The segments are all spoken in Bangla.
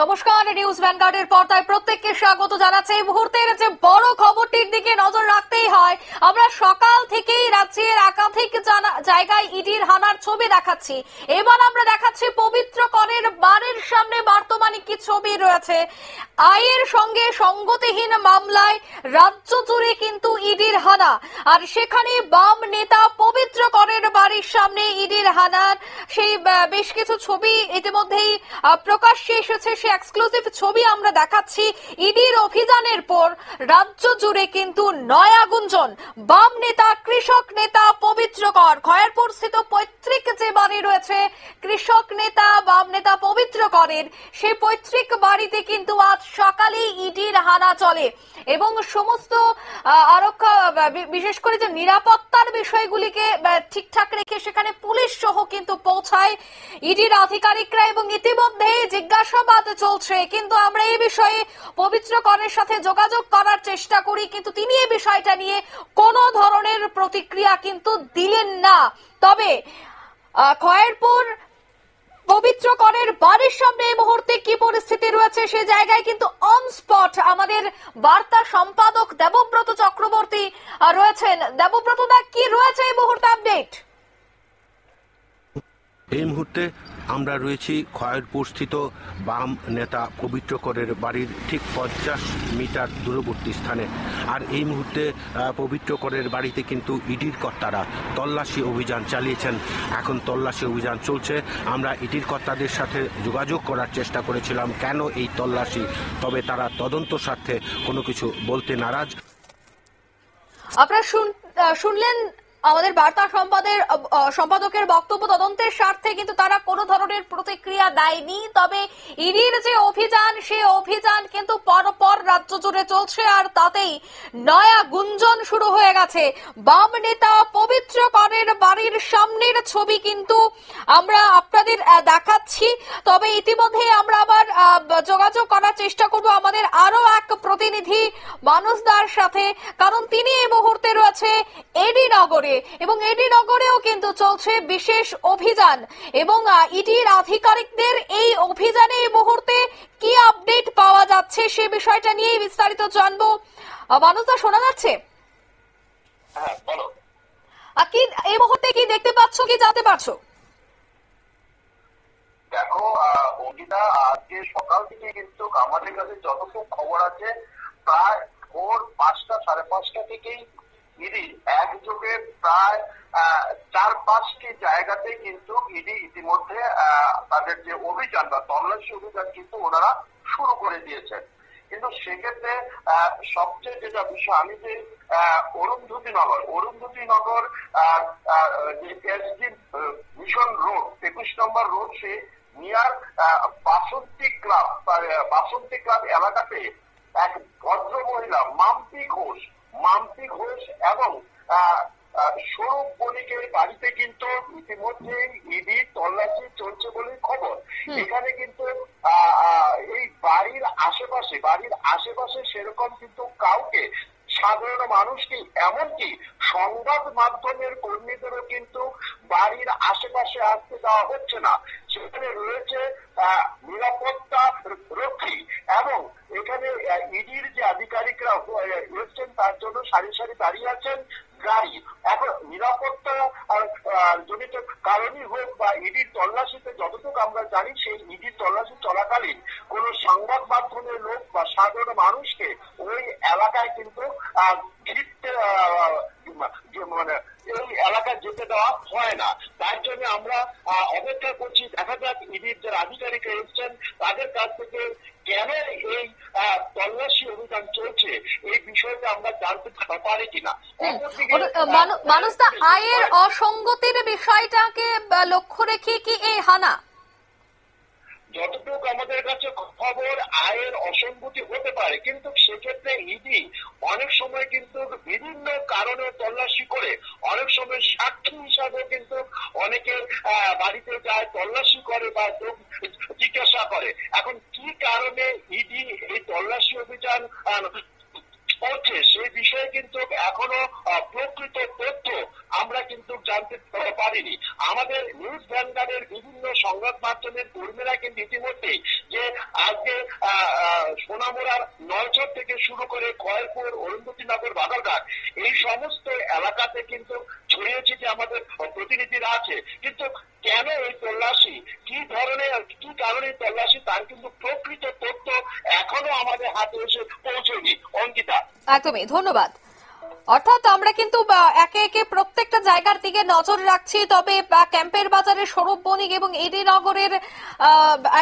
নমস্কার, নিউজ ভ্যানগার্ডের পর্দায় প্রত্যেককে স্বাগত জানাচ্ছি। এই মুহূর্তের যে বড় খবরটির দিকে নজর রাখতেই হয়। আমরা সকাল থেকেই রাজ্যের একাধিক জায়গায় ইডির হানার ছবি দেখাচ্ছি। এবার আমরা দেখাচ্ছি পবিত্র করের বাড়ির সামনে বর্তমানে কি ছবি রয়েছে। আয়ের সঙ্গে সঙ্গতিহীন মামলায় রাজ্য জুড়ে কিন্তু ইডির হানা, আর সেখানে বাম নেতা পবিত্র করের বাড়ির সামনে ইডির হানার সেই বেশ কিছু ছবি ইতিমধ্যেই প্রকাশ্যে এসেছে। সে এক্সক্লুসিভ ছবি আমরা দেখাচ্ছি। ইডির অভিযানের পর রাজ্য জুড়ে কিন্তু নয়া গুঞ্জন। বাম নেতা, কৃষক নেতা পবিত্র কর, খয়েরপুর স্থিত পৈতৃক যে বাড়ি রয়েছে কৃষক নেতা বাম নেতা পবিত্র করের, সেই পৈতৃক বাড়িতে কিন্তু আজ সকালেই ইডির হানা চলে এবং সমস্ত আরক্ষা, বিশেষ করে যে নিরাপত্তার বিষয়গুলিকে ঠিকঠাক রেখে সেখানে পুলিশ সহ কিন্তু পৌঁছায় ইডির আধিকারিকরা এবং ইতিমধ্যে জিজ্ঞাসাবাদ চলছে। কিন্তু আমরা এই বিষয়ে পবিত্র করের সাথে যোগাযোগ করার চেষ্টা করি, কিন্তু তিনি এই বিষয়টা নিয়ে কোনো ধরনের প্রতিক্রিয়া কিন্তু দিলেন না। তবে খয়েরপুর পবিত্র করের বাড়ির সামনে এই মুহূর্তে কি পরিস্থিতি রয়েছে সে জায়গায় কিন্তু অন স্পট আমাদের বার্তা সম্পাদক দেবব্রত চক্রবর্তী রয়েছেন। দেবব্রত দা, কি রয়েছে এই মুহূর্তে আপডেট? এই মুহূর্তে আমরা রয়েছি খয়েরপুর স্থিত বাম নেতা পবিত্র করের বাড়ির ঠিক 50 মিটার দূরবর্তী স্থানে। আর এই মুহূর্তে পবিত্র করের বাড়িতে কিন্তু ইডির কর্তারা তল্লাশি অভিযান চালিয়েছেন। এখন তল্লাশি অভিযান চলছে। আমরা ইডির কর্তাদের সাথে যোগাযোগ করার চেষ্টা করেছিলাম কেন এই তল্লাশি, তবে তারা তদন্ত স্বার্থে কোনো কিছু বলতে নারাজ। আপনারা শুনলেন আমাদের বার্তা সম্পাদকের বক্তব্য। তদন্তের স্বার্থে কিন্তু তারা কোনো ধরনের প্রতিক্রিয়া দেয়নি। তবে ইডির যে অভিযান, সে অভিযান কিন্তু পরপর রাজ্য জুড়ে চলছে, আর তাতেই নয়া গুঞ্জন শুরু হয়ে গেছে। বাম নেতা পবিত্র করের বাড়ির সামনের ছবি কিন্তু আমরা আপনাদের দেখাচ্ছি। তবে ইতিমধ্যে আমরা আবার যোগাযোগ করার চেষ্টা করব আমাদের আরো এক প্রতিনিধি মানুষদার সাথে, কারণ তিনি এই মুহূর্তে রয়েছে এডি নগরে এবং এডি নগরেও কিন্তু চলছে বিশেষ অভিযান। এবং ইডির আধিকারিকদের এই অভিযানে এই মুহূর্তে কি আপডেট পাওয়া যাচ্ছে সে বিষয়টা নিয়ে বিস্তারিত জানবো। মানুষদা, শোনা যাচ্ছে? হ্যাঁ, বলো। কি এই মুহূর্তে কি দেখতে পাচ্ছ, কি জানতে পারছো? দেখো অঙ্কিতা, আজকে সকাল থেকে কিন্তু আমাদের কাছে যতটুকু খবর আছে প্রায় ভোর 5টা, 5:30 থেকেই ইডি একযোগে প্রায় 4-5টি জায়গাতে কিন্তু ইডি ইতিমধ্যে তাদের যে অভিযান বা তল্লাশি অভিযান কিন্তু ওনারা শুরু করে দিয়েছেন। কিন্তু সেক্ষেত্রে সবচেয়ে যেটা বিষয়, আমি যে অরুন্ধতী নগর যে এসডি মিশন রোড 21 নম্বর রোড, সে নিয়ার বাসন্তী ক্লাব এলাকাতে এক ভদ্র মহিলা মাম্পি ঘোষ এবং স্বরূপ বণিকের বাড়িতে কিন্তু ইতিমধ্যে ইডি তল্লাশি চলছে বলে খবর। এখানে কিন্তু এই বাড়ির আশেপাশে সেরকম কিন্তু কাউকে, সাধারণ মানুষকে, এমনকি সংবাদ মাধ্যমের কর্মীদেরও কিন্তু বাড়ির আশেপাশে আসতে দেওয়া হচ্ছে না। সেখানে রয়েছে নিরাপত্তা রক্ষী এবং এখানে ইডির যে আধিকারিকরা রয়েছেন তার জন্য সারি সারি দাঁড়িয়ে আছেন গাড়ি। এখন নিরাপত্তা জনিত কারণই হোক বা ইডির তল্লাশিতে যতটুকু আমরা জানি, সেই ইডির তল্লাশি চলাকালীন কোন সংবাদ মাধ্যমের লোক বা সাধারণ মানুষকে ওই এলাকায় কিন্তু এই এলাকায় যেতে দেওয়া হয় না। তার জন্য আমরা অপেক্ষা করছি, দেখা যাক ইডির যারা আধিকারিক এসেছেন তাদের কাছ থেকে কেন এই তল্লাশি অভিযান চলছে এই বিষয়টা আমরা জানতে পারি কিনা। মানুষটা আয়ের অসঙ্গতির বিষয়টাকে লক্ষ্য রেখে কি এই হানা? যতটুকু আমাদের কাছে খবর, আয়ের অসঙ্গতি হতে পারে, কিন্তু সেক্ষেত্রে ইডি অনেক সময় কিন্তু বিভিন্ন কারণে তল্লাশি করে, অনেক সময় সাক্ষী হিসাবে কিন্তু অনেকের বাড়িতে যায়, তল্লাশি করে বা জিজ্ঞাসা করে। এখন কি কারণে ইডি এই তল্লাশি অভিযান করছে সেই বিষয়ে কিন্তু এখনো প্রকৃত তথ্য আমরা কিন্তু জানতে পারিনি। আমাদের নিউজ ভ্যানগার্ডের বিভিন্ন সংবাদ মাধ্যমের কর্মীরা কিন্তু ইতিমধ্যে যে আজকে সোনামুড়ার নলছর থেকে শুরু করে খয়েরপুর, অরুন্ধতিনগর, বাধারঘাট এই সমস্ত এলাকাতে কিন্তু ছড়িয়ে ছিটিয়ে আমাদের প্রতিনিধিরা আছে। কিন্তু কেন এই তল্লাশি, কি ধরনের, কি কারণে তল্লাশি, তার কিন্তু প্রকৃত তথ্য এখনো আমাদের হাতে এসে পৌঁছয়নি। অঙ্কিতা, একদমই ধন্যবাদ। অর্থাৎ আমরা কিন্তু একে একে প্রত্যেকটা জায়গার দিকে নজর রাখছি, তবে ক্যাম্পের বাজারের স্বরূপ বণিক এবং ইডি নগরের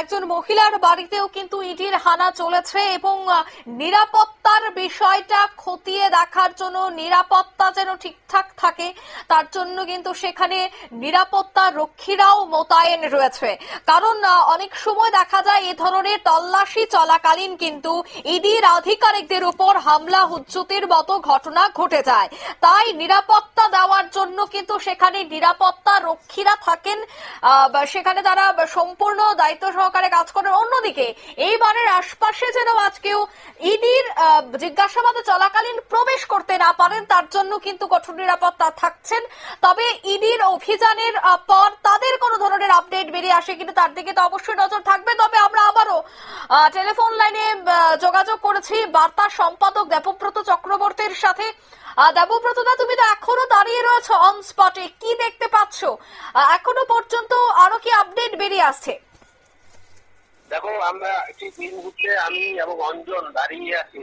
একজন মহিলার বাড়িতেও কিন্তু ইডির হানা চলেছে এবং নিরাপত্তার বিষয়টা খতিয়ে দেখার জন্য, নিরাপত্তা যেন ঠিকঠাক থাকে তার জন্য কিন্তু সেখানে নিরাপত্তা রক্ষীরাও মোতায়েন রয়েছে। কারণ অনেক সময় দেখা যায় এ ধরনের তল্লাশি চলাকালীন কিন্তু ইডির আধিকারিকদের উপর হামলা হুজ্জতের মতো ঘটনা ঘটে যায়। তাই নিরাপত্তা দেওয়ার জন্য কিন্তু সেখানে নিরাপত্তা রক্ষীরা থাকেন, সেখানে তারা সম্পূর্ণ দায়িত্ব সহকারে কাজ করেন। অন্যদিকে এই বাড়ির আশপাশে যেন আজকেও ইডির জিজ্ঞাসাবাদে চলাকালীন প্রবেশ করতে না পারেন তার জন্য কিন্তু কঠোর নিরাপত্তা থাকছেন। তবে ইডির অভিযানের পর তাদের কোনো ধরনের আপডেট বেরিয়ে আসে কিন্তু তার দিকে তো অবশ্যই নজর থাকবে। তবে আমরা আবারও টেলিফোন লাইনে যোগাযোগ করেছি বার্তা সম্পাদক দেবব্রত চক্রবর্তীর সাথে। দেবব্রত দা, তুমি তো এখনো দাঁড়িয়ে রয়েছো অন স্পটে, কি দেখতে পাচ্ছ এখনো পর্যন্ত, আরো কি আপডেট বেরিয়ে আসছে? দেখো, আমরা ঠিক এই মুহূর্তে আমি এবং অঞ্জন দাঁড়িয়ে আছি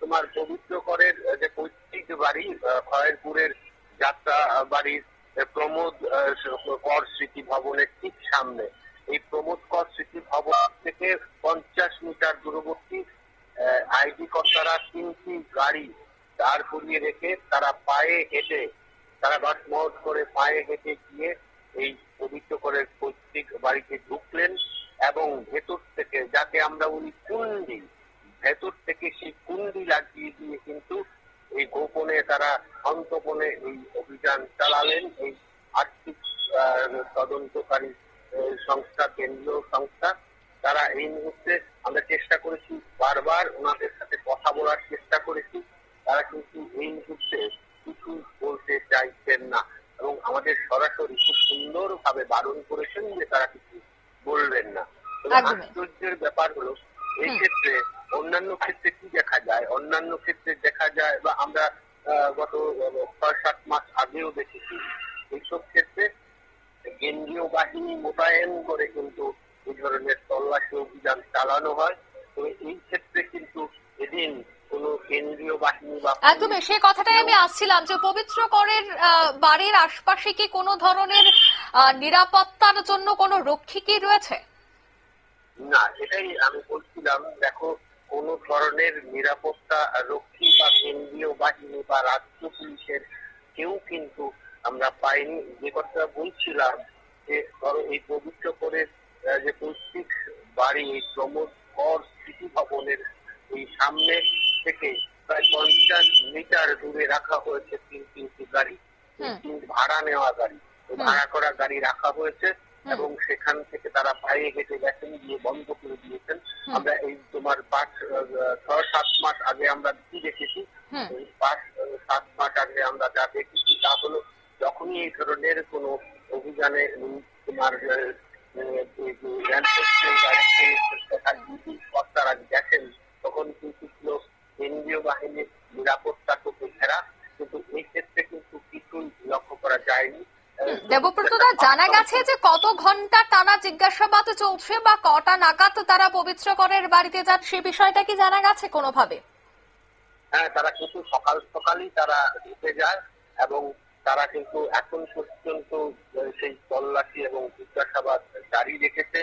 তোমার পবিত্র করের যে পৈতৃক বাড়ি, খয়েরপুরের যাত্রা বাড়ির প্রমোদ কর স্মৃতি ভবনের ঠিক সামনে। এই প্রমোদ কর স্মৃতি ভবন থেকে 50 মিটার দূরবর্তী আইডি কর্তারা 3টি গাড়ি দাঁড় করিয়ে রেখে তারা পায়ে হেঁটে, তারা বাসমহট করে পায়ে হেঁটে গিয়ে এই পবিত্র করের পৈতৃক বাড়িতে ঢুকলেন এবং ভেতর থেকে, যাকে আমরা বলি কুন্ডি, ভেতর থেকে সেই কুন্ডি লাগিয়ে দিয়ে কিন্তু এই গোপনে তারা অন্তপনে এই অভিযান চালালেন। এই আর্থিক তদন্তকারী সংস্থা, কেন্দ্রীয় সংস্থা, তারা এই মুহূর্তে, আমরা চেষ্টা করেছি বারবার ওনাদের সাথে কথা বলার চেষ্টা করেছি, তারা কিন্তু এই মুহূর্তে কিছু বলতে চাইছেন না এবং আমাদের সরাসরি খুব সুন্দর ভাবে বারণ করেছেন যে তারা কিছু বলবেন না। আশ্চর্যের ব্যাপার হলো এই ক্ষেত্রে, অন্যান্য ক্ষেত্রে কি দেখা যায়, অন্যান্য ক্ষেত্রে দেখা যায় বা আমরা গত 6-7 মাস আগেও দেখেছি, এইসব ক্ষেত্রে কেন্দ্রীয় বাহিনী মোতায়েন করে কিন্তু এই ধরনের তল্লাশি অভিযান চালানো হয়। তো এই ক্ষেত্রে কিন্তু এদিন কোনো কেন্দ্রীয় বাহিনী বা, একদমই সে কথাটাই আমি আসছিলাম যে পবিত্র করের বাড়ির আশপাশে কি কোনো ধরনের নিরাপত্তার জন্য কোনো রক্ষী কি রয়েছে? না, এটাই আমি বলছিলাম। দেখো, কোন ধরনের নিরাপত্তা রক্ষী বা কেন্দ্রীয় বাহিনী বা রাজ্য পুলিশের কেউ কিন্তু আমরা পাইনি। যে কথা বলছিলাম যে ধরো এই পবিত্র করে যে পৈতৃক বাড়ি, এই প্রমোদ কর স্মৃতি ভবনের এই সামনে থেকে প্রায় 50 মিটার দূরে রাখা হয়েছে 3টি গাড়ি, ভাড়া নেওয়া গাড়ি, ভাড়া করা গাড়ি রাখা হয়েছে এবং সেখান থেকে তারা পায়ে হেঁটে গেছেন, গিয়ে বন্ধ করে দিয়েছেন। আমরা এই তোমার 6-7 মাস আগে আমরা কি দেখেছি, 5-7 মাস আগে আমরা যা দেখেছি তা হলো, যখনই এই ধরনের কোন অভিযানে তোমার কর্তারা গেছেন তখন কিন্তু কেন্দ্রীয় বাহিনীর নিরাপত্তা করতে ঘেরা, কিন্তু এই ক্ষেত্রে কিন্তু কিছুই লক্ষ্য করা যায়নি। দেবব্রত দা, জানা গেছে যে কত ঘন্টা টানা জিজ্ঞাসাবাদ চলছে বা কটা নাগাদ তারা পবিত্র করের বাড়িতে যান, সে বিষয়টা কি জানা গেছে কোনোভাবে? হ্যাঁ, তারা কিন্তু সকালই তারা ঢুকে যায় এবং তারা কিন্তু এখন পর্যন্ত সেই তল্লাশি এবং জিজ্ঞাসাবাদ জারি রেখেছে।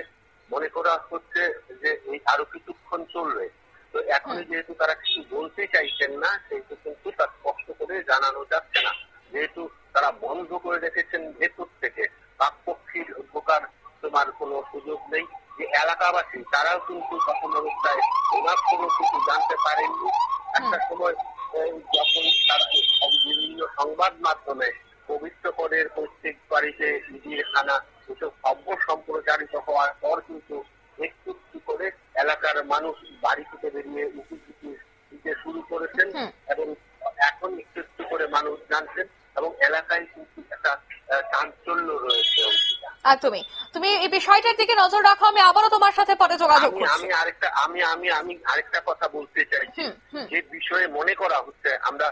মনে করা হচ্ছে যে এই আরো কিছুক্ষণ চলবে। তো এখনই যেহেতু তারা কিছু বলতে চাইছেন না, সেহেতু কিন্তু তার স্পষ্ট করে জানানো যাচ্ছে না। যেহেতু তারা বন্ধ করে রেখেছেন ভেতর থেকে, বাকপক্ষীর ঢোকার তোমার কোনো সুযোগ নেই। যে এলাকাবাসী তারাও কিন্তু তখন অবস্থায় ওনার কোনো কিছু জানতে পারেননি। একটা সময় যখন তারা বিভিন্ন সংবাদ মাধ্যমে পবিত্র করের পৈতৃক বাড়িতে ইডির হানা এসব খবর সম্প্রচারিত হওয়ার পর কিন্তু একটু করে এলাকার মানুষ বাড়ি থেকে বেরিয়ে উঁকি দিতে শুরু করেছেন এবং এখন একটু করে মানুষ জানছেন এবং এলাকায় কিন্তু একটা চাঞ্চল্য রয়েছে। একদমই। তুমি তুমি এই বিষয়টার দিকে নজর রাখো, আমি আবারও তোমার সাথে পরে যোগাযোগ করছি। আমি আরেকটা কথা বলতে চাইছি, যে বিষয়ে মনে করা হচ্ছে আমরা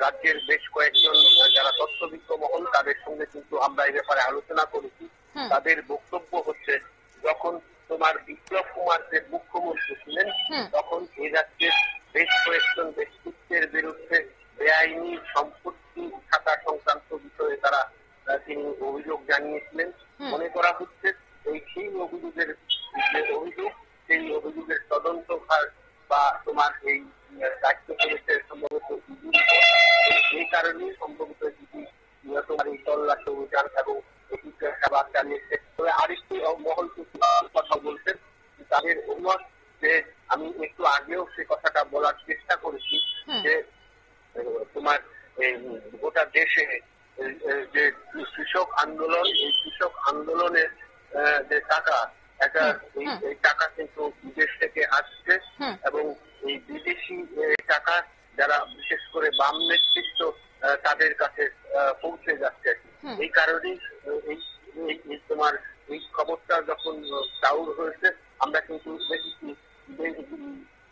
রাজ্যের বেশ কয়েকজন যারা তথ্যবিজ্ঞ মহল তাদের সঙ্গে কিন্তু আমরা এই ব্যাপারে আলোচনা করেছি। তাদের বক্তব্য হচ্ছে, যখন তোমার বিপ্লব কুমার দেব মুখ্যমন্ত্রী ছিলেন তখন এই রাজ্যের বেশ কয়েকজন ব্যক্তিত্বের বিরুদ্ধে বেআইনি সম্পত্তি থাকা সংক্রান্ত বিষয়ে তিনি অভিযোগ জানিয়েছিলেন। মনে করা হচ্ছে সেই অভিযোগের যে অভিযোগ, সেই অভিযোগের তদন্তভার বা তোমার এই দায়িত্ব করেছে সম্ভবত এই কারণেই সম্ভবত তোমার এই তল্লাশি অভিযান এবং সেবা চালিয়েছে। তবে আরেকটি মহল কথা বলছেন, তাদের অভিমত যে আমি একটু আগেও সে কথাটা বলার চেষ্টা করেছি যে তোমার গোটা দেশে যে কৃষক আন্দোলন, এই কৃষক আন্দোলনের যে টাকা, এই টাকা কিন্তু বিদেশ থেকে আসছে এবং এই বিদেশি টাকা যারা বিশেষ করে বাম নেতৃত্ব তাদের কাছে পৌঁছে যাচ্ছে। এই কারণেই তোমার এই খবরটা যখন চাউর হয়েছে, আমরা কিন্তু দেখেছি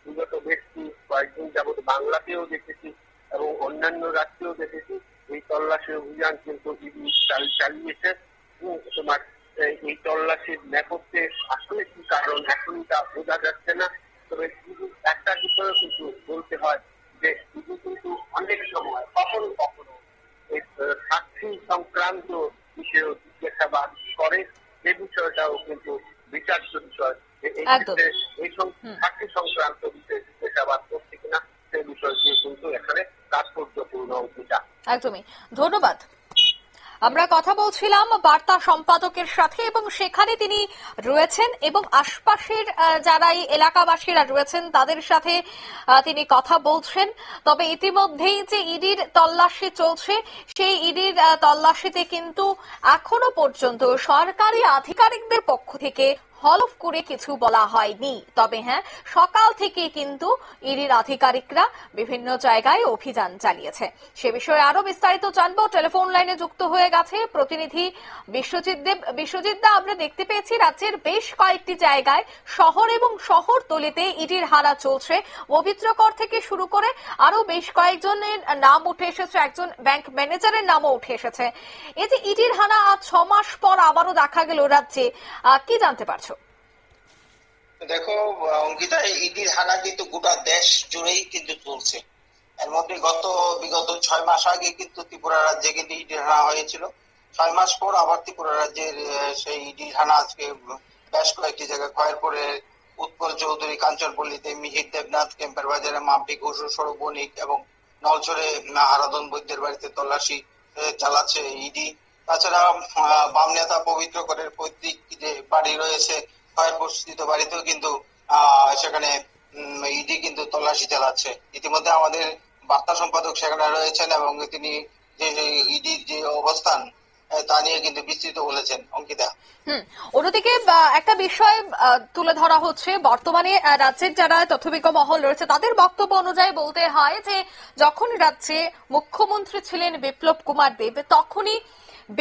বিগত বেশ কয়েকদিন যাবৎ বাংলাতেও দেখেছি এবং অন্যান্য রাজ্যেও দেখেছি এই তল্লাশি অভিযান কিন্তু চালিয়েছে। তোমার এই তল্লাশির নেপথ্যে আসলে কি কারণ এখনই তা বোঝা যাচ্ছে না। তবে একটা বিষয় কিন্তু বলতে হয় যে কিন্তু অনেক সময় কখনো কখনো এই সাক্ষী সংক্রান্ত বিষয়ে জিজ্ঞাসাবাদ করে, সে বিষয়টাও কিন্তু বিচার্য বিষয়। এই ক্ষেত্রে এই সাক্ষী সংক্রান্ত বিষয়ে জিজ্ঞাসাবাদ করছে কিনা সে বিষয়টি কিন্তু এখানে তাৎপর্যপূর্ণ অঙ্কিতা। একদমই, ধন্যবাদ। আমরা কথা বলছিলাম বার্তা সম্পাদকের সাথে এবং সেখানে তিনি রয়েছেন এবং আশপাশের যারা এই এলাকাবাসীরা রয়েছেন তাদের সাথে তিনি কথা বলছেন। তবে ইতিমধ্যেই যে ইডির তল্লাশি চলছে, সেই ইডির তল্লাশিতে কিন্তু এখনো পর্যন্ত সরকারি আধিকারিকদের পক্ষ থেকে হলফ করে কিছু বলা হয়নি। তবে হ্যাঁ, সকাল থেকে কিন্তু ইডির আধিকারিকরা বিভিন্ন জায়গায় অভিযান চালিয়েছে। সে বিষয়ে আরো বিস্তারিত জানবো। টেলিফোন লাইনে যুক্ত হয়ে গেছে প্রতিনিধি বিশ্বজিৎ দেব। বিশ্বজিৎ দা, আমরা দেখতে পেয়েছি রাজ্যের বেশ কয়েকটি জায়গায় শহর এবং শহরতলিতে ইডির হানা চলছে। পবিত্রকর থেকে শুরু করে আরো বেশ কয়েকজনের নাম উঠে এসেছে, একজন ব্যাংক ম্যানেজারের নামও উঠে এসেছে। এই যে ইডির হানা আজ 6 মাস পর আবারও দেখা গেল রাজ্যে, কি জানতে পারছো? দেখো অঙ্কিতা, ইডির হানা কিন্তু গোটা দেশ জুড়েই কিন্তু চলছে। এর মধ্যে বিগত 6 মাস আগে কিন্তু ত্রিপুরা রাজ্যে কিন্তু ইডির হানা হয়েছিল। 6 মাস পর আবার ত্রিপুরা রাজ্যের সেই ইডির হানা আজকে বেশ কয়েকটি জায়গায়, খয়েরপুরে উৎপল চৌধুরী, কাঞ্চনপল্লীতে মিহির দেবনাথ, ক্যাম্পের বাজারে মাম্পি ঘোষ সড়ক বণিক এবং নলছড়ে আরাধন বৈদ্যের বাড়িতে তল্লাশি চালাচ্ছে ইডি। তাছাড়া বাম নেতা পবিত্র করের পৈতৃক যে বাড়ি রয়েছে খয়েরপুরস্থিত বাড়িতেও কিন্তু সেখানে ইডি কিন্তু তল্লাশি চালাচ্ছে। ইতিমধ্যে আমাদের বার্তা সম্পাদক সেখানে রয়েছেন এবং তিনি যে ইডির যে অবস্থান তা নিয়ে কিন্তু বিস্তৃত বলেছেন। অঙ্কিতা, অন্যদিকে একটা বিষয় তুলে ধরা হচ্ছে, বর্তমানে রাজ্যের যারা তথ্যবিজ্ঞ মহল রয়েছে তাদের বক্তব্য অনুযায়ী বলতে হয় যে যখন রাজ্যে মুখ্যমন্ত্রী ছিলেন বিপ্লব কুমার দেব, তখনই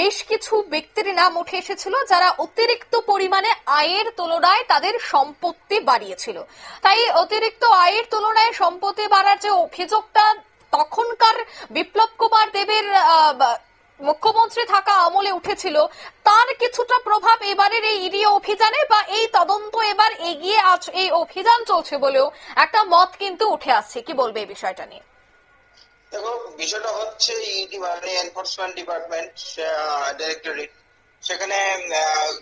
বেশ কিছু ব্যক্তির নাম উঠে এসেছিল যারা অতিরিক্ত পরিমাণে আয়ের তুলনায় তাদের সম্পত্তি বাড়িয়েছিল। তাই অতিরিক্ত আয়ের তুলনায় সম্পত্তি বাড়ার যে অভিযোগটা তখনকার বিপ্লব কুমার দেবের মুখ্যমন্ত্রী থাকা আমলে উঠেছিল, তার কিছুটা প্রভাব এবারের এই ইডি অভিযানে বা এই তদন্ত এবার এগিয়ে এই অভিযান চলছে বলেও একটা মত কিন্তু উঠে আসছে। কি বলবে এই বিষয়টা নিয়ে? দেখো, বিষয়টা হচ্ছে ইডি মানে এনফোর্সমেন্ট ডিপার্টমেন্ট ডাইরেক্টরেট, সেখানে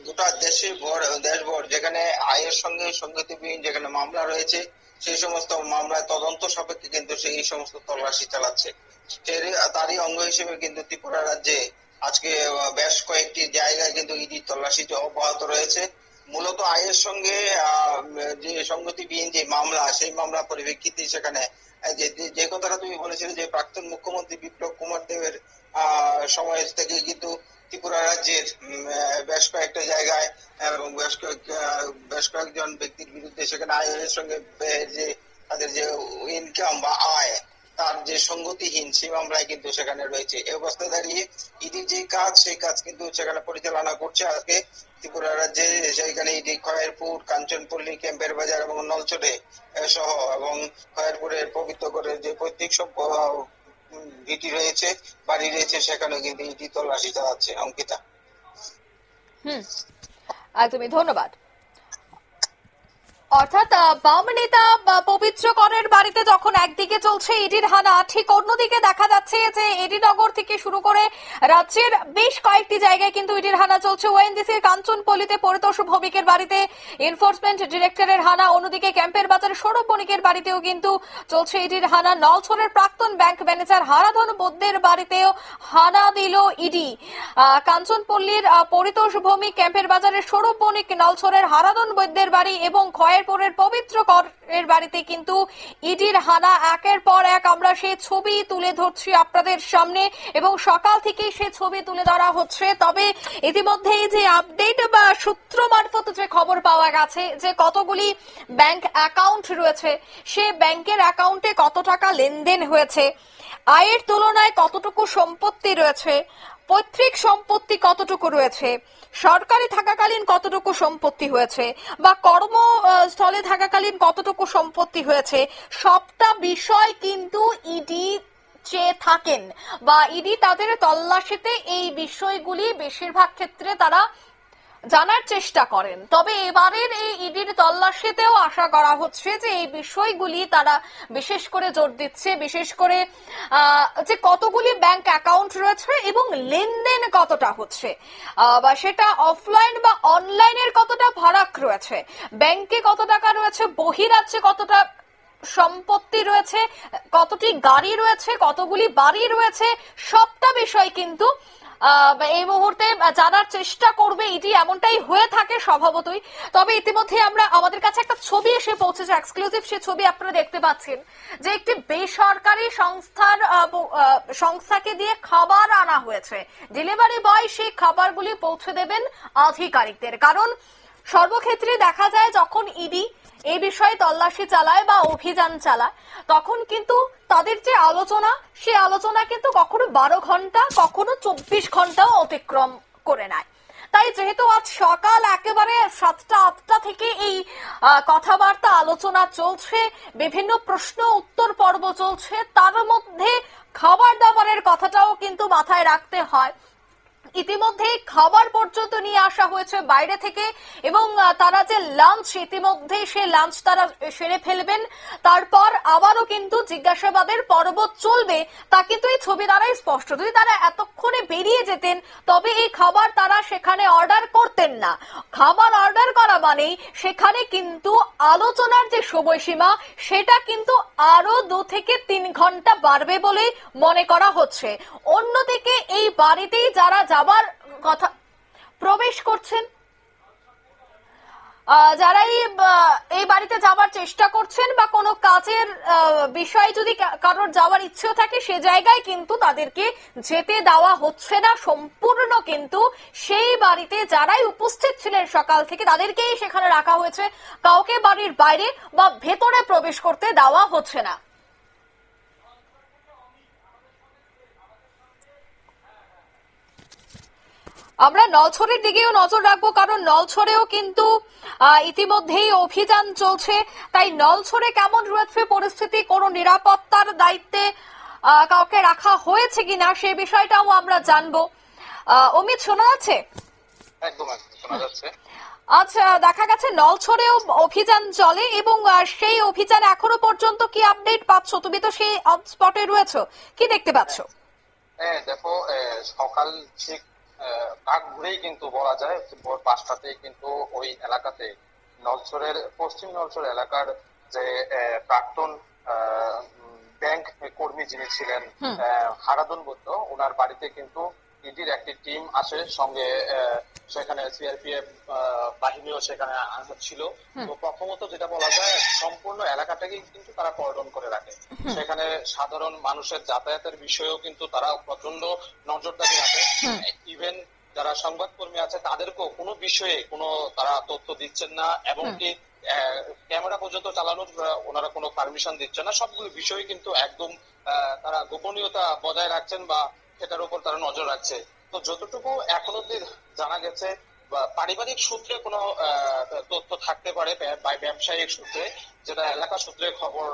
গোটা দেশভর যেখানে আয়ের সঙ্গে সংগতিবিহীন যেখানে মামলা রয়েছে সেই সমস্ত মামলায় তদন্ত সাপেক্ষে কিন্তু সেই সমস্ত তল্লাশি চালাচ্ছে। তারই অঙ্গ হিসেবে কিন্তু ত্রিপুরা রাজ্যে আজকে বেশ কয়েকটি জায়গায় কিন্তু ইডি তল্লাশি অব্যাহত রয়েছে। মূলত আয়ের সঙ্গে যে সংগতিবিহীন যে মামলা, সেই মামলা পরিপ্রেক্ষিতে সেখানে যে কথাটা তুমি বলেছিলে যে প্রাক্তন মুখ্যমন্ত্রী বিপ্লব কুমার দেবের সময় থেকে কিন্তু ত্রিপুরা রাজ্যের বেশ কয়েকটা জায়গায় এবং বেশ কয়েকজন ব্যক্তির বিরুদ্ধে সেখানে আয়ের সঙ্গে যে তাদের যে ইনকাম বা আয় তার যে সংগতিহীন সেই মামলায় কিন্তু সেখানে রয়েছে। এই অবস্থায় দাঁড়িয়ে ইডির যে কাজ সেই কাজ কিন্তু সেখানে পরিচালনা করছে আজকে ত্রিপুরা রাজ্যে। সেখানে ইডি খয়েরপুর, কাঞ্চনপল্লী, ক্যাম্পের বাজার এবং নলছড়ে সহ এবং খয়েরপুরের পবিত্রগড়ের যে পৈতৃক ভিটি রয়েছে, বাড়ি রয়েছে, সেখানে কিন্তু ইডি তল্লাশি চালাচ্ছে। অঙ্কিতা। একদমই ধন্যবাদ। অর্থাৎ বাম নেতা পবিত্র করের বাড়িতে যখন একদিকে চলছে ইডির হানা, ঠিক অন্যদিকে দেখা যাচ্ছে যে এডিনগর থেকে শুরু করে রাজ্যের বেশ কয়েকটি জায়গায় কিন্তু ইডির হানা চলছে। ওএনজিসির কাঞ্চনপল্লীতে পরিতোষ ভৌমিকের বাড়িতে এনফোর্সমেন্ট ডিরেক্টরের হানা, অন্যদিকে ক্যাম্পের বাজারে সৌরভ বণিকের বাড়িতেও কিন্তু চলছে ইডির হানা। নলছড়ের প্রাক্তন ব্যাংক ম্যানেজার হারাধন বৈদ্যের বাড়িতেও হানা দিল ইডি। কাঞ্চনপল্লীর পরিতোষ ভৌমিক, ক্যাম্পের বাজারের সৌরভ বণিক, নলছড়ের হারাধন বৈদ্যের বাড়ি এবং খয়েরপুরের পবিত্র করের বাড়িতে কিন্তু ইডির হানা। একের পর এক আমরা সেই ছবি তুলে ধরছি আপনাদের সামনে এবং সকাল থেকেই সেই ছবি তুলে ধরা হচ্ছে। তবে ইতিমধ্যেই যে আপডেট বা সূত্র মারফত যে খবর পাওয়া গেছে যে কতগুলি ব্যাংক অ্যাকাউন্ট রয়েছে, সে ব্যাংকের অ্যাকাউন্টে কত টাকা লেনদেন হয়েছে, আয়ের তুলনায় কতটুকু সম্পত্তি রয়েছে, পৈতৃক সম্পত্তি কতটুকু রয়েছে, সরকারি থাকাকালীন কতটুকু সম্পত্তি হয়েছে বা কর্মস্থলে থাকাকালীন কতটুকু সম্পত্তি হয়েছে, সবটা বিষয় কিন্তু ইডি চেয়ে থাকেন বা ইডি তাদের তল্লাশিতে এই বিষয়গুলি বেশিরভাগ ক্ষেত্রে তারা জানার চেষ্টা করেন। তবে এবারের এই ইডির তল্লাশিতেও আশা করা হচ্ছে যে এই বিষয়গুলি তারা বিশেষ করে জোর দিচ্ছে, বিশেষ করে যে কতগুলি ব্যাংক অ্যাকাউন্ট রয়েছে এবং লেনদেন কতটা হচ্ছে, বা সেটা অফলাইন বা অনলাইনের কতটা ফারাক রয়েছে, ব্যাংকে কত টাকা রয়েছে, বহিরাজ্যে কতটা সম্পত্তি রয়েছে, কতটি গাড়ি রয়েছে, কতগুলি বাড়ি রয়েছে, সবটা বিষয় কিন্তু এই মুহূর্তে জানার চেষ্টা করবে ইডি, এমনটাই হয়ে থাকে স্বভাবতই। তবে ইতিমধ্যে আমাদের কাছে একটা ছবি এসে পৌঁছেছে, এক্সক্লুসিভ সে ছবি আপনারা দেখতে পাচ্ছেন যে একটি বেসরকারি সংস্থাকে দিয়ে খাবার আনা হয়েছে। ডেলিভারি বয় সেই খাবারগুলি পৌঁছে দেবেন আধিকারিকদের। কারণ সর্বক্ষেত্রে দেখা যায় যখন ইডি এই বিষয়ে তল্লাশি চালায় বা অভিযান চালায় তখন কিন্তু তাদের যে আলোচনা, সে আলোচনা কিন্তু কখনো 12 ঘন্টা কখনো 24 ঘন্টাও অতিক্রম করে নেয়। তাই যেহেতু আজ সকাল একেবারে 7টা-8টা থেকে এই কথাবার্তা আলোচনা চলছে, বিভিন্ন প্রশ্ন উত্তর পর্ব চলছে, তার মধ্যে খাবার দাবারের কথাটাও কিন্তু মাথায় রাখতে হয়। ইতিমধ্যে খাবার পর্যন্ত নিয়ে আসা হয়েছে বাইরে থেকে এবং তারা যে লাঞ্চ, ইতিমধ্যে সে লাঞ্চ তারা সেরে ফেলবেন, তারপর আবারও কিন্তু জিজ্ঞাসাবাদের পর্ব চলবে। তা কিন্তু এই ছবি দ্বারাই স্পষ্ট। যদি তারা এতক্ষণে বেরিয়ে যেতেন তবে এই খাবার তারা সেখানে অর্ডার করতেন না। খাবার অর্ডার করা মানেই সেখানে কিন্তু আলোচনার যে সময়সীমা সেটা কিন্তু আরো 2 থেকে 3 ঘন্টা বাড়বে বলেই মনে করা হচ্ছে। অন্যদিকে এই বাড়িতেই যারা যাবার কথা প্রবেশ করছেন, যারা এই বাড়িতে যাবার চেষ্টা করছেন বা কোনো কাজের বিষয়ে যদি কারোর যাওয়ার ইচ্ছেও থাকে সে জায়গায় কিন্তু তাদেরকে যেতে দেওয়া হচ্ছে না। সম্পূর্ণ কিন্তু সেই বাড়িতে যারাই উপস্থিত ছিলেন সকাল থেকে তাদেরকেই সেখানে রাখা হয়েছে, কাউকে বাড়ির বাইরে বা ভেতরে প্রবেশ করতে দেওয়া হচ্ছে না। আমরা নলছড়ের দিকেও নজর রাখবো, কারণ নলছড়েও কিন্তু ইতিমধ্যেই অভিযান চলছে। তাই নলছড়ে কেমন রয়েছে পরিস্থিতি, কোন নিরাপত্তার দায়িত্বে কাউকে রাখা হয়েছে কিনা সে বিষয়টাও আমরা জানবো। অমিত, শোনা যাচ্ছে? একদম শোনা যাচ্ছে। আচ্ছা, দেখা গেছে নলছড়েও অভিযান চলে এবং সেই অভিযান এখনো পর্যন্ত কি আপডেট পাচ্ছ? তুমি তো সেই স্পটে রয়েছো, কি দেখতে পাচ্ছ? হ্যাঁ দেখো, সকাল ঠিক কাক ঘুরেই কিন্তু বলা যায় ভোর 5টাতেই কিন্তু ওই এলাকাতে নলছড়ের পশ্চিম নলছড় এলাকার যে প্রাক্তন ব্যাংক কর্মী যিনি ছিলেন হারাধন বৈদ্য, ওনার বাড়িতে কিন্তু ইডির একটি টিম আসে, সঙ্গে সেখানে সিআরপিএফ বাহিনীও সেখানে ছিল। তো প্রথমত যেটা বলা যায় সম্পূর্ণ এলাকাটাকে কিন্তু তারা কর্ডন করে রাখে। সেখানে সাধারণ মানুষের যাতায়াতের বিষয়েও কিন্তু তারা প্রচন্ড নজরদারি রাখে। ইভেন যারা সংবাদকর্মী আছে তাদেরকেও কোনো বিষয়ে কোনো তারা তথ্য দিচ্ছেন না, এমনকি ক্যামেরা পর্যন্ত চালানোর ওনারা কোনো পারমিশন দিচ্ছে না। সবগুলো বিষয় কিন্তু একদম তারা গোপনীয়তা বজায় রাখছেন বা সেটার উপর তারা নজর রাখছে। তো যতটুকু এখন অব্দি জানা গেছে, পারিবারিক সূত্রে কোনো তথ্য থাকতে পারে বা ব্যবসায়িক সূত্রে, যেটা এলাকা সূত্রে খবর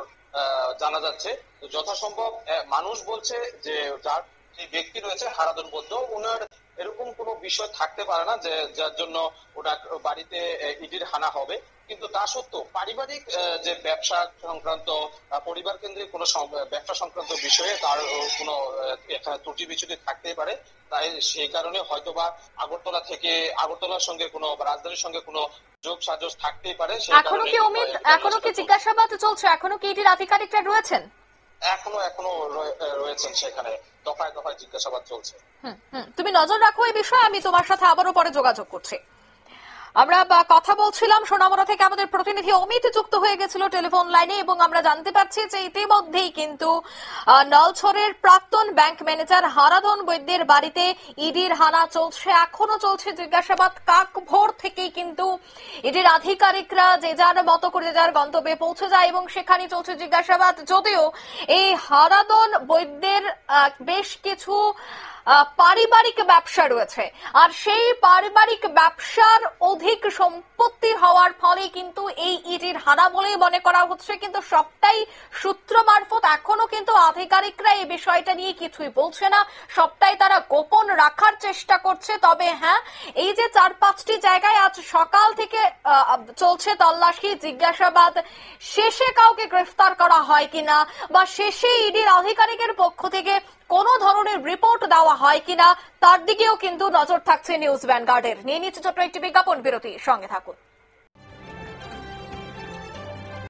জানা যাচ্ছে। তো যথাসম্ভব মানুষ বলছে যে যার যে ব্যক্তি রয়েছে হারাধন বৈদ্য, ওনার এরকম কোনো বিষয় থাকতে পারে না যে যার জন্য ওটা বাড়িতে ইডির হানা হবে। কিন্তু তা সত্ত্বেও পারিবারিক যে ব্যবসা সংক্রান্ত পরিবার কেন্দ্রিক কোনো ব্যবসা সংক্রান্ত বিষয়ে তার কোনো এখানে ত্রুটি বিচ্যুতি থাকতেই পারে। তাই সেই কারণে হয়তোবা আগরতলার সঙ্গে কোনো রাজধানীর সঙ্গে কোনো যোগ সাজস থাকতেই পারে। এখনো কি জিজ্ঞাসাবাদ চলছে? এখনো কি ইডির আধিকারিকরা রয়েছেন? এখনো রয়েছেন সেখানে, দফায় দফায় জিজ্ঞাসাবাদ চলছে। তুমি নজর রাখো এই বিষয়ে, আমি তোমার সাথে আবারও পরে যোগাযোগ করছি। আমরা কথা বলছিলাম, সোনামুড়া থেকে আমাদের প্রতিনিধি অমিত যুক্ত হয়ে গেছিল টেলিফোন লাইনে, এবং আমরা জানতে পারছি যে ইতিমধ্যেই কিন্তু নলছড়ের প্রাক্তন ব্যাংক ম্যানেজার হারাধন বৈদ্যের বাড়িতে ইডির হানা চলছে। এখনো চলছে জিজ্ঞাসাবাদ। কাক ভোর থেকেই কিন্তু ইডির আধিকারিকরা যে যার মতো করে যার গন্তব্যে পৌঁছে যায় এবং সেখানে চলছে জিজ্ঞাসাবাদ। যদিও এই হারাধন বৈদ্যের বেশ কিছু পারিবারিক ব্যবসা রয়েছে, আর সেই পারিবারিক ব্যবসার অধিক সম্পত্তি হওয়ার ফলে কিন্তু এই ইডির হানা বলেই মনে করা হচ্ছে। কিন্তু সবটাই সূত্র মারফত, এখনো কিন্তু আধিকারিকরা এই বিষয়টা নিয়ে কিছুই বলছে না, সবটাই তারা গোপন রাখার চেষ্টা করছে। তবে হ্যাঁ, এই যে 4-5টি জায়গায় আজ সকাল থেকে চলছে তল্লাশি, জিজ্ঞাসাবাদ, শেষে কাউকে গ্রেফতার করা হয় কিনা বা শেষে ইডির আধিকারিকের পক্ষ থেকে কোনো ধরনের রিপোর্ট দেওয়া হয় কিনা, তার দিকেও কিন্তু নজর থাকছে নিউজ ভ্যানগার্ডের। নিয়ে নিচ্ছে ছোট্ট একটি বিজ্ঞাপন বিরতি, সঙ্গে থাকুন।